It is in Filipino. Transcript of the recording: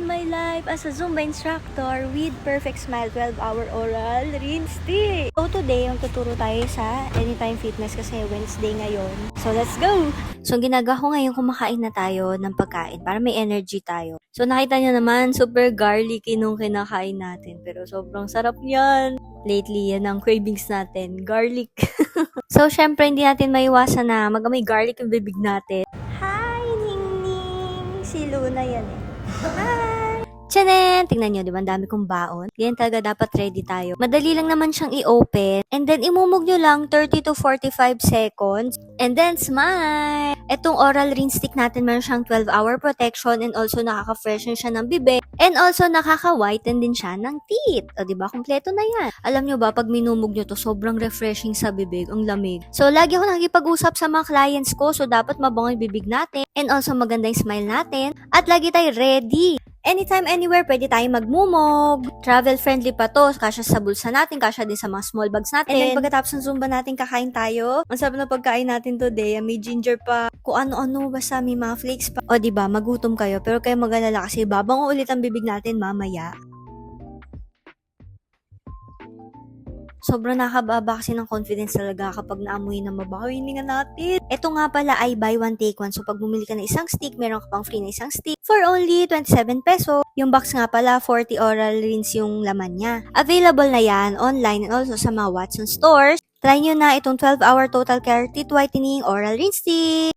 my life as a Zumba instructor with Perfect Smile 12-hour oral rinse stick. So today, magtuturo tayo sa Anytime Fitness kasi Wednesday ngayon. So let's go! So ang ginagawa ko ngayon, kumakain na tayo ng pagkain para may energy tayo. So nakita nyo naman, super garlicky nung kinakain natin. Pero sobrang sarap yan. Lately, yan ang cravings natin. Garlic. So syempre, hindi natin maiwasan na mag-amoy garlic yung bibig natin. Hi, Ningning! Si Luna yan eh. Hi! Tchanen! Tingnan nyo, di ba? Ang dami kong baon. Ganyan talaga dapat ready tayo. Madali lang naman siyang i-open. And then, imumog nyo lang 30 to 45 seconds. And then, smile! Etong oral rinse stick natin, meron siyang 12-hour protection and also nakaka-freshen siya ng bibig. And also, nakaka-whiten din siya ng teeth. O, di ba? Kompleto na yan. Alam nyo ba, pag minumog nyo to, sobrang refreshing sa bibig. Ang lamig. So, lagi ako nakikipag-usap sa mga clients ko. So, dapat mabango yung bibig natin. And also, maganda yung smile natin. At lagi tayo ready. Anytime, anywhere, pwede tayong magmumog. Travel-friendly pa to. Kasya sa bulsa natin, kasya din sa mga small bags natin. And then, pagkatapos ng Zumba natin, kakain tayo. Ang sarap na pagkain natin today. May ginger pa. Kung ano-ano, basta may mga flakes pa. O, diba, magutom kayo. Pero kayo mag-alala kasi babango ulit ang bibig natin mamaya. Sobrang nakababa kasi ng confidence talaga kapag naamoy na mabaho yung hininga natin. Ito nga pala ay buy one take one. So pag bumili ka ng isang stick, meron ka pang free na isang stick for only 27 peso. Yung box nga pala, 40 oral rinse yung laman niya. Available na yan online and also sa mga Watson stores. Try nyo na itong 12-hour total care teeth whitening oral rinse stick.